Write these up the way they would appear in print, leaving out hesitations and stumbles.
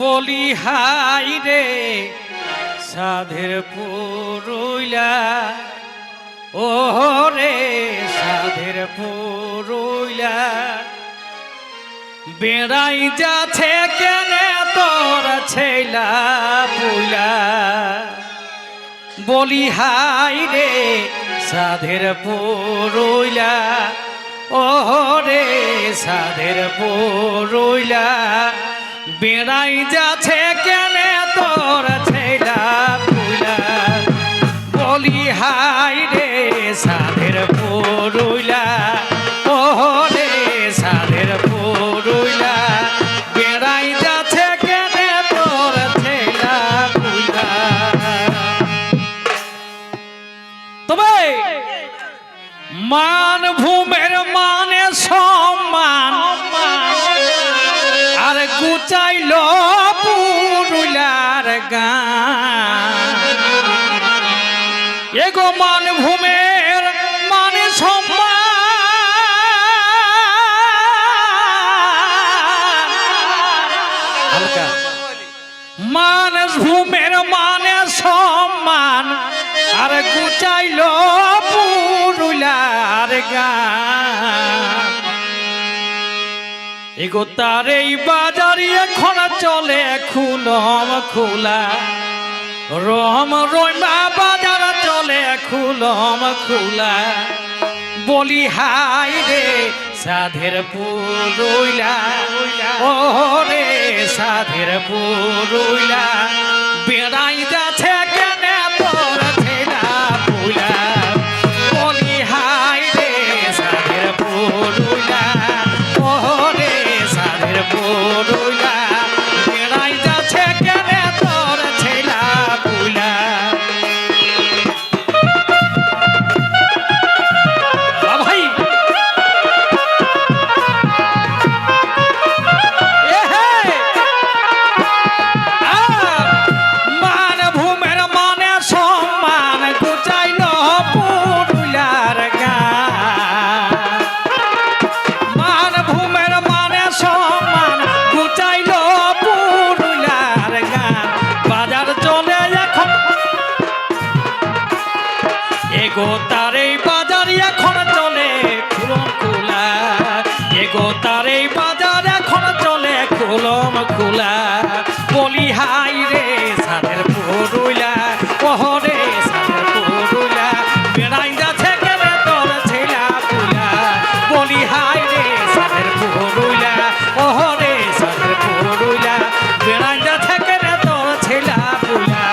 বলি হাই রে সাধের পুরুইলা, ও রে সাধের পুরুইলা, বেড়াই যাচ্ছে কেনে তোর ছেলা পুইলা। বলি হাই রে সাধের পুরুইলা, ও রে সাধের পুরুইলা, বেড়াই যাচ্ছে কেনে তোর ছেলা পুইলা। বলি হাই রে সাধের পুরুইলা, ও রে সাধের পুরুইলা, বেড়াই যাচ্ছে কেনে তোর ছেলা পুইলা। তবে মান ভূমের মানে সম্মান আর গুচাইল পুরুইলার গান। এগো মান ভূমের মানে সম্মান, মান ভূমের মানে সম্মান আর গুচাইল পুরুইলার গান। এগো তার এই বাজার এখন চলে খুলম খোলা, রম রইমা বাজার চলে খুলম খোলা। বলি হাই রে সাধের পুরুইলা, ও রে সাধের পুরুইলা, বেড়াই যাচ্ছে কেনে তোর ছেলা পুইলা। বলি হাই রে সাধের পুরুইলা, ও রে সাধের পুরুইলা, বেড়াই যাচ্ছে কেনে তোর ছেলা পুইলা। ভাই মান ভূমের মানে সম্মান গুচাইল পুরুইলার গান। মান ভূমের মানে সম্মান গুচাইল পুরুইলার গান। বাজার চলে এখন এগো তার এই বাজার এখন চলে খুলম খোলা, এগো তার এই বাজার এখন চলে খুলম খোলা। বলি হাই রে সাধের পুরুইলা, ও রে সাধের পুরুইলা, বেড়াই যাচ্ছে কেনে তোর ছেলা পুইলা। বলি হাই রে সাধের পুরুইলা, ও রে সাধের পুরুইলা, বেড়াই যাচ্ছে কেনে তোর ছেলা পুইলা।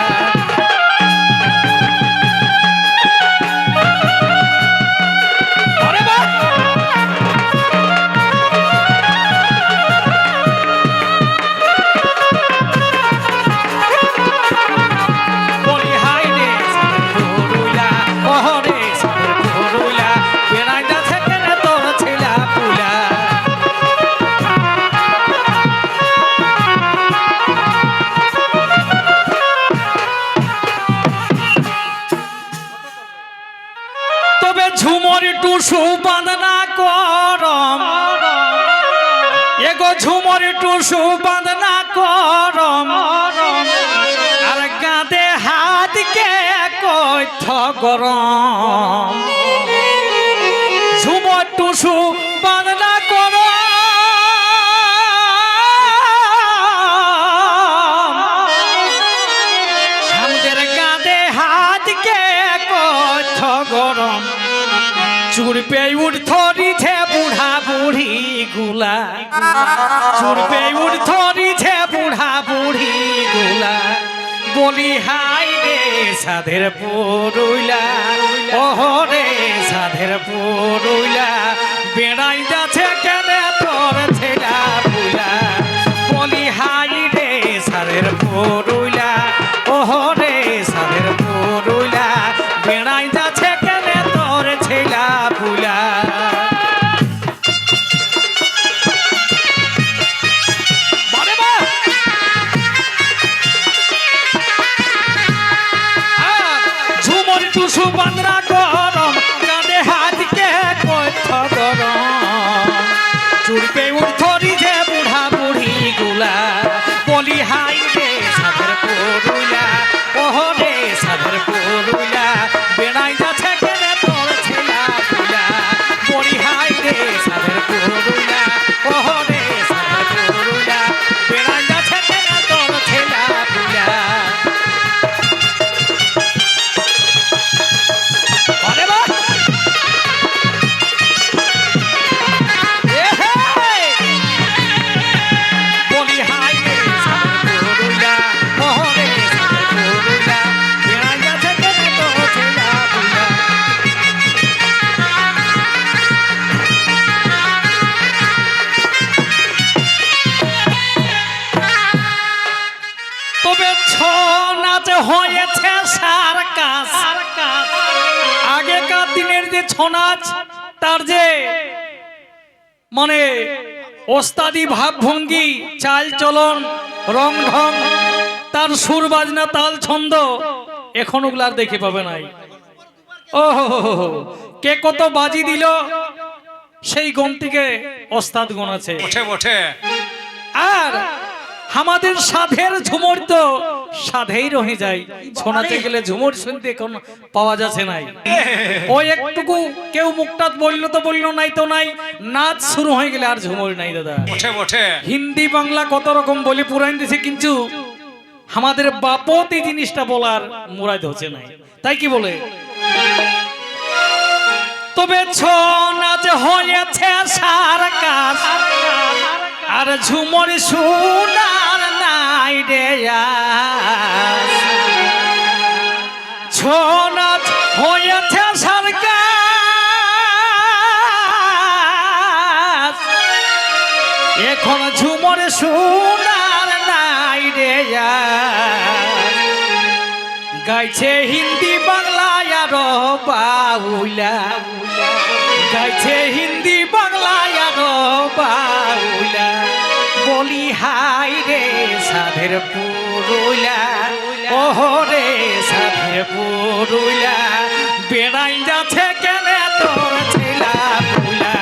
তবে ঝুমর টুসু বাঁধনা করম, এগো ঝুমর টুসু বাঁধনা করম, আর গাঁদে হাতকে কইথ গরম। ঝুমর টুসু বাঁধনা করম, আমাদের গাঁদে হাতকে কইথ গরম। চুর পে উঠ ধরিছে বুড়া বুড়ি গুলা, চুর পে উঠ ধরিছে বুড়া বুড়ি গুলা। বলি হাই রে সাধের পুরুইলা, ও রে সাধের পুরুইলা, বেড়াই যাচ্ছে কেনে তোর ছেলা পুইলা। বলি হাই রে সাধের পুরুইলা, ও রে সাধের পুরুইলা, বেড়াই যাচ্ছে কেনে তোর ছেলা পুইলা। ঝুমর টুসু বাঁধনা গরম, কাঁধে হাতকে কইথ গরম। তবে ছৌ নাচ হয়েছে সার্কাস। আগেকার দিনের যে ছৌ নাচ তার যে মানে ওস্তাদি ভাবভঙ্গি চাল চলন রং ঢং তার সুর বাজনা তাল ছন্দ এখন ওগুলো আর দেখে পাবে নাই। ও কে কত বাজি দিল সেই গন্তিকে ওস্তাদ গোনাছে ওঠে ওঠে। আর আমাদের সাধের ঝুমুর তো সাধেই রহে যায়, শোনাতে গেলে ঝুমুর শুনতে এখন পাওয়া যাচ্ছে নাই। ওই একটুকু কেউ মুখটা বললো তো বললো, নাই তো নাই, নাচ শুরু হয়ে গেলে আর ঝুমুর নাই দাদা। ওঠে ওঠে। হিন্দি বাংলা কত রকম বলে পুরাইন দিছে, কিন্তু আমাদের বাপত এই জিনিসটা বলার মুরাদ হচ্ছে নাই। তাই কি বলে, তবে ছৌ নাচ হয়েছে সার্কাস আর ঝুমর সোনার নাই রে আস। ছৌ নাচ হয়েছে সার্কাস এখন ঝুমর সোনার নাই রে আস। গাইছে হিন্দি বাংলা আর বাউলা, গাইছে হিন্দি বাংলা আর বাউলা, বলি হাই রে সাধের পুরুলা, ওহো রে সাধের পুরুলা, বেড়াই যাচ্ছে কেনে তোর ছেলা পুলা,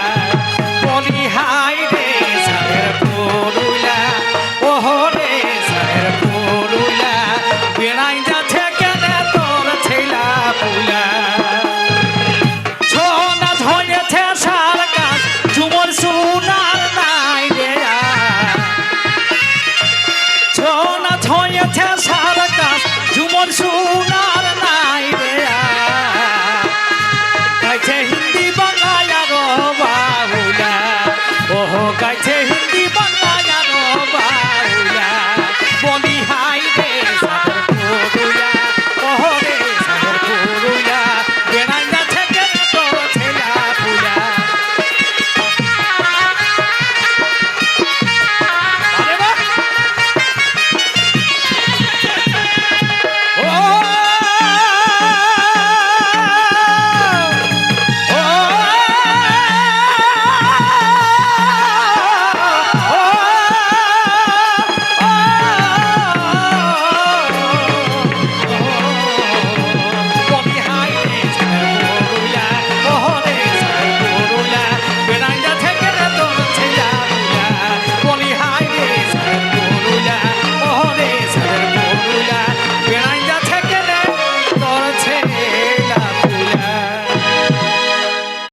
বলি হাই রে সাধের পুরুলা, ওহো রে সাধের পুরুলা, বেড়াই যাচ্ছে কেনে তোর ছেলা পুলা। ছৌ নাচ হয়েছে সার্কাস ঝুমর সোনার নাই রে আস। ছৌ নাচ হয়েছে সার্কাস ঝুমর সোনার নাই রে